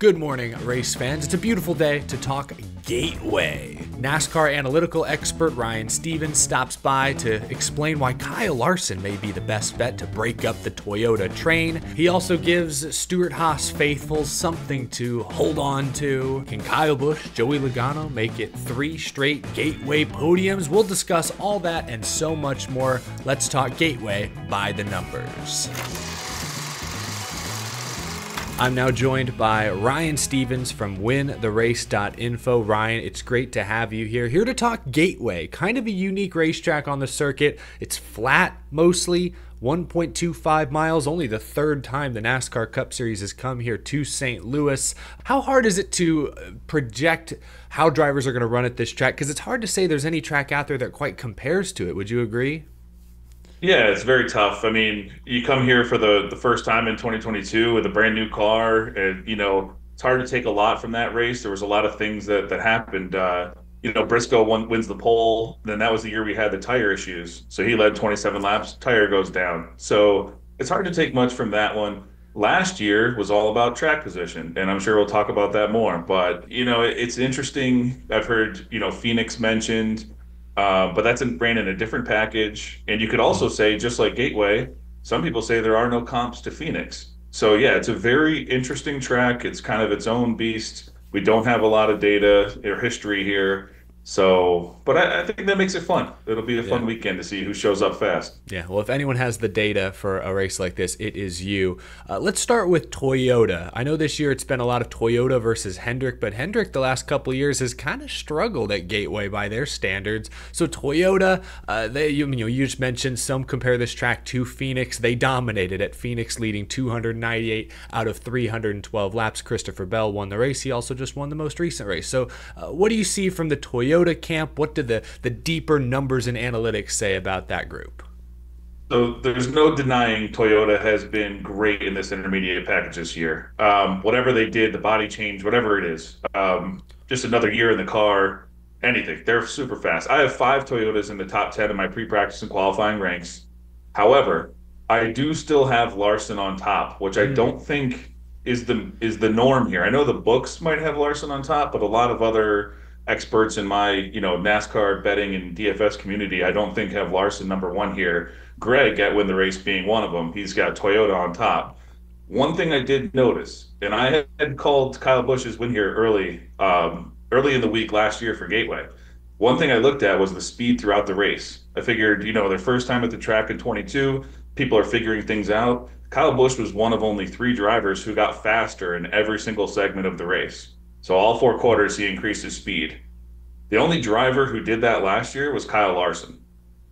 Good morning, race fans. It's a beautiful day to talk Gateway. NASCAR Analytical expert Ryan Stevens stops by to explain why Kyle Larson may be the best bet to break up the Toyota train. He also gives Stewart-Haas faithfuls something to hold on to. Can Kyle Busch, Joey Logano make it 3 straight Gateway podiums? We'll discuss all that and so much more. Let's talk Gateway by the numbers. I'm now joined by Ryan Stevens from wintherace.info. Ryan, it's great to have you here to talk Gateway, kind of a unique racetrack on the circuit. It's flat mostly, 1.25 miles, only the third time the NASCAR Cup Series has come here to St. Louis. How hard is it to project how drivers are going to run at this track? Because it's hard to say there's any track out there that quite compares to it. Would you agree? Yeah, it's very tough. I mean, you come here for the first time in 2022 with a brand new car, and it's hard to take a lot from that race. There was a lot of things that happened. Briscoe wins the pole. Then that was the year we had the tire issues. So he led 27 laps, tire goes down. So it's hard to take much from that one. Last year was all about track position, and I'm sure we'll talk about that more. But it's interesting. I've heard Phoenix mentioned. But that's ran in a different package. And you could also say, just like Gateway, some people say there are no comps to Phoenix. So yeah, it's a very interesting track. It's kind of its own beast. We don't have a lot of data or history here. So, but I think that makes it fun. It'll be a fun weekend to see who shows up fast. Yeah, well, if anyone has the data for a race like this, it is you. Let's start with Toyota. I know this year it's been a lot of Toyota versus Hendrick, but Hendrick the last couple of years has kind of struggled at Gateway by their standards. So Toyota, you just mentioned some compare this track to Phoenix. They dominated at Phoenix, leading 298 out of 312 laps. Christopher Bell won the race. He also just won the most recent race. So what do you see from the Toyota camp? What do the deeper numbers and analytics say about that group? So there's no denying Toyota has been great in this intermediate package this year. Whatever they did, the body change, whatever it is, just another year in the car, anything. They're super fast. I have 5 Toyotas in the top 10 in my pre-practice and qualifying ranks. However, I do still have Larson on top, which I don't think is the norm here. I know the books might have Larson on top, but a lot of other experts in my NASCAR betting and DFS community, I don't think have Larson number 1 here. Greg at Win the Race being one of them. He's got Toyota on top. One thing I did notice, and I had called Kyle Busch's win here early in the week last year for Gateway. One thing I looked at was the speed throughout the race. I figured, their first time at the track in 22, people are figuring things out. Kyle Busch was one of only 3 drivers who got faster in every single segment of the race. So all 4 quarters, he increased his speed. The only driver who did that last year was Kyle Larson.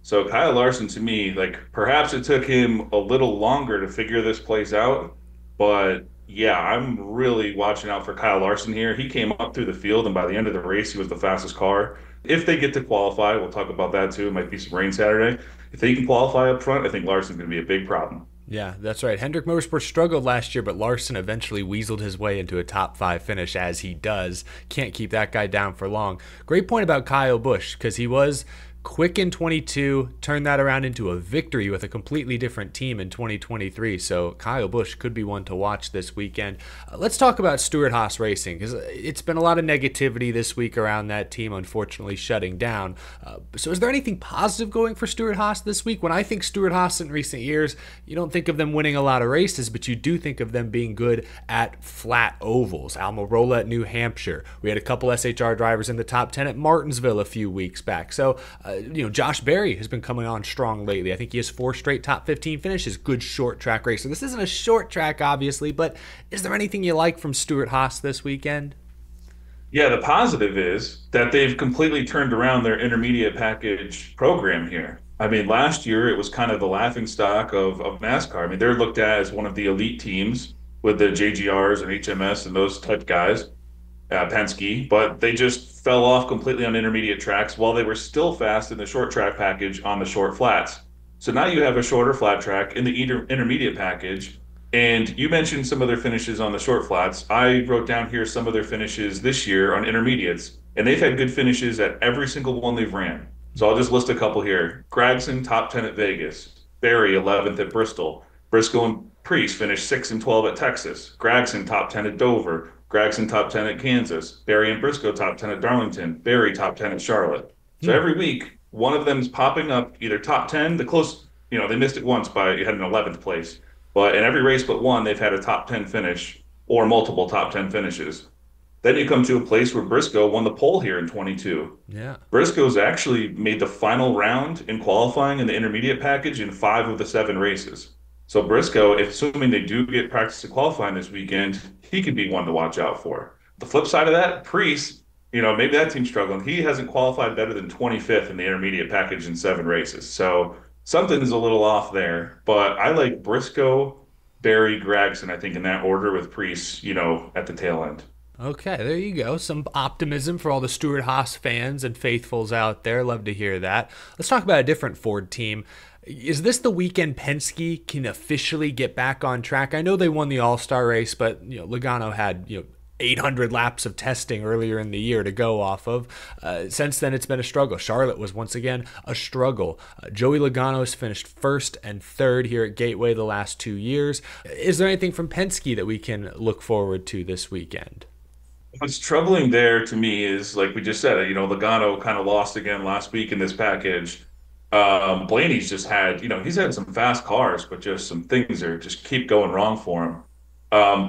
So Kyle Larson, to me, perhaps it took him a little longer to figure this place out. But yeah, I'm really watching out for Kyle Larson here. He came up through the field, and by the end of the race, he was the fastest car. If they get to qualify, we'll talk about that too. It might be some rain Saturday. If they can qualify up front, I think Larson's going to be a big problem. Yeah, that's right. Hendrick Motorsports struggled last year, but Larson eventually weaseled his way into a top 5 finish, as he does. Can't keep that guy down for long. Great point about Kyle Busch, because he was quick in 22, turned that around into a victory with a completely different team in 2023. So Kyle Busch could be one to watch this weekend. Let's talk about Stewart-Haas Racing, because it's been a lot of negativity this week around that team, unfortunately shutting down. So is there anything positive going for Stewart-Haas this week? When I think Stewart-Haas in recent years, you don't think of them winning a lot of races, but you do think of them being good at flat ovals. Almirola at New Hampshire. We had a couple SHR drivers in the top 10 at Martinsville a few weeks back. So Josh Berry has been coming on strong lately. I think he has 4 straight top 15 finishes. Good short track racer. This isn't a short track, obviously, but is there anything you like from Stewart-Haas this weekend? Yeah, the positive is that they've completely turned around their intermediate package program here. I mean, last year it was kind of the laughingstock of NASCAR. I mean, they're looked at as one of the elite teams with the JGRs and HMS and those type guys. Penske, but they just fell off completely on intermediate tracks while they were still fast in the short track package on the short flats. So now you have a shorter flat track in the intermediate package, and you mentioned some of their finishes on the short flats. I wrote down here some of their finishes this year on intermediates, and they've had good finishes at every single one they've ran. So I'll just list a couple here. Graythen, top 10 at Vegas. Berry, 11th at Bristol. Briscoe and Priest finished 6 and 12 at Texas. Gragson, top 10 at Dover. Gragson top 10 at Kansas, Barry and Briscoe top 10 at Darlington, Barry top 10 at Charlotte. So every week, one of them is popping up either top 10, the close, they missed it once by had an 11th place. But in every race but one, they've had a top 10 finish or multiple top 10 finishes. Then you come to a place where Briscoe won the pole here in 22. Yeah. Briscoe's actually made the final round in qualifying in the intermediate package in 5 of the 7 races. So Briscoe, assuming they do get practice and qualifying this weekend, he could be one to watch out for. The flip side of that, Priest, maybe that team's struggling. He hasn't qualified better than 25th in the intermediate package in 7 races. So something's a little off there. But I like Briscoe, Barry, Gragson, I think, in that order with Priest, at the tail end. Okay, there you go. Some optimism for all the Stewart-Haas fans and faithfuls out there. Love to hear that. Let's talk about a different Ford team. Is this the weekend Penske can officially get back on track? I know they won the All-Star race, but Logano had 800 laps of testing earlier in the year to go off of. Since then, it's been a struggle. Charlotte was once again a struggle. Joey Logano has finished 1st and 3rd here at Gateway the last 2 years. Is there anything from Penske that we can look forward to this weekend? What's troubling there to me is, like we just said, Logano kind of lost again last week in this package. Blaney's just had, he's had some fast cars, but just some things are just keep going wrong for him.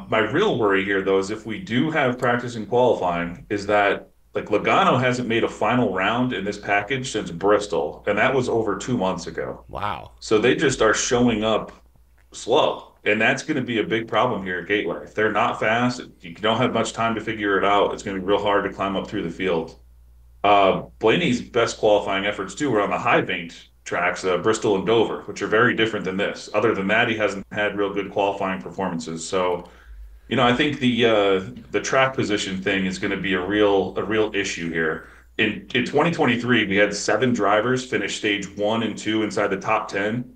My real worry here, though, is if we do have practice and qualifying, is that like Logano hasn't made a final round in this package since Bristol, and that was over 2 months ago. Wow. So they just are showing up slow. And that's going to be a big problem here at Gateway. If they're not fast, you don't have much time to figure it out. It's going to be real hard to climb up through the field. Blaney's best qualifying efforts, too, were on the high-banked tracks, Bristol and Dover, which are very different than this. Other than that, he hasn't had real good qualifying performances. So, I think the track position thing is going to be a real issue here. In 2023, we had 7 drivers finish stage 1 and 2 inside the top 10.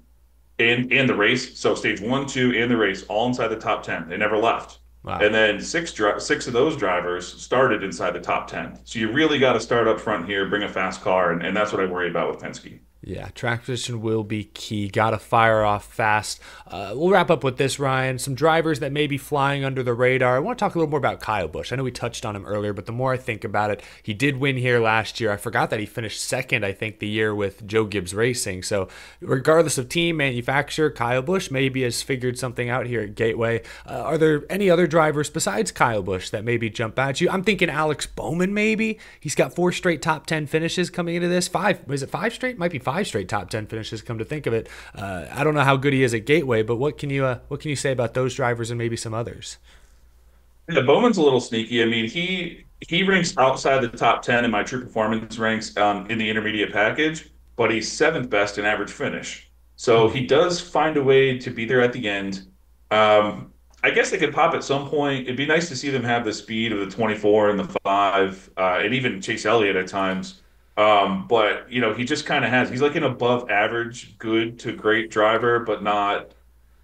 And the race, so stage 1, 2, and the race, all inside the top 10. They never left. Wow. And then 6 of those drivers started inside the top 10. So you really got to start up front here, bring a fast car, and that's what I worry about with Penske. Yeah, track position will be key. Got to fire off fast. We'll wrap up with this, Ryan. Some drivers that may be flying under the radar. I want to talk a little more about Kyle Busch. I know we touched on him earlier, but the more I think about it, he did win here last year. I forgot that he finished 2nd, I think, the year with Joe Gibbs Racing. So regardless of team, manufacturer, Kyle Busch maybe has figured something out here at Gateway. Are there any other drivers besides Kyle Busch that maybe jump at you? I'm thinking Alex Bowman maybe. He's got 4 straight top 10 finishes coming into this. 5 straight? Might be 5 straight top 10 finishes, come to think of it. I don't know how good he is at Gateway, but what can you say about those drivers and maybe some others? Yeah, Bowman's a little sneaky. I mean, he ranks outside the top 10 in my true performance ranks in the intermediate package, but he's 7th best in average finish. So he does find a way to be there at the end. I guess they could pop at some point. It'd be nice to see them have the speed of the 24 and the 5, and even Chase Elliott at times. But he just kind of he's like an above average, good to great driver, but not,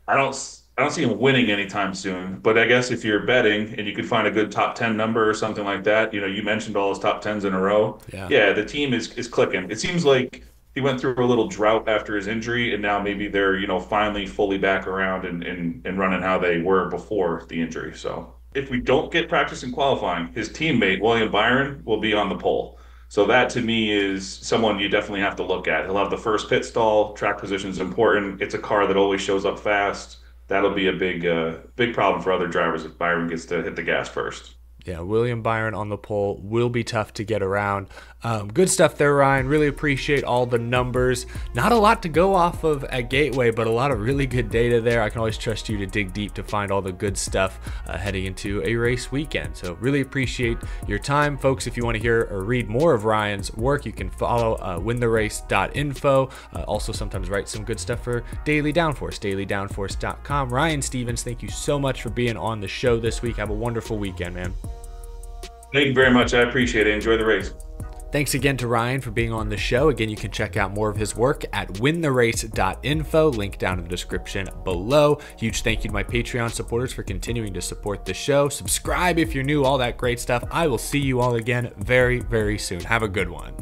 I don't see him winning anytime soon. But I guess if you're betting and you could find a good top 10 number or something like that, you mentioned all his top 10s in a row. Yeah, the team is clicking. It seems like he went through a little drought after his injury, and now maybe they're, finally fully back around and running how they were before the injury. So if we don't get practice and qualifying, his teammate, William Byron, will be on the pole. So that to me is someone you definitely have to look at. He'll have the first pit stall. Track position is important. It's a car that always shows up fast. That'll be a big problem for other drivers if Byron gets to hit the gas first. Yeah, William Byron on the pole will be tough to get around. Good stuff there, Ryan. Really appreciate all the numbers. Not a lot to go off of at Gateway, but a lot of really good data there. I can always trust you to dig deep to find all the good stuff heading into a race weekend. So really appreciate your time, folks. If you want to hear or read more of Ryan's work, you can follow wintherace.info. Also sometimes write some good stuff for Daily Downforce, dailydownforce.com. Ryan Stevens, thank you so much for being on the show this week. Have a wonderful weekend, man. Thank you very much. I appreciate it. Enjoy the race. Thanks again to Ryan for being on the show. Again, you can check out more of his work at wintherace.info, link down in the description below. Huge thank you to my Patreon supporters for continuing to support the show. Subscribe if you're new, all that great stuff. I will see you all again very, very soon. Have a good one.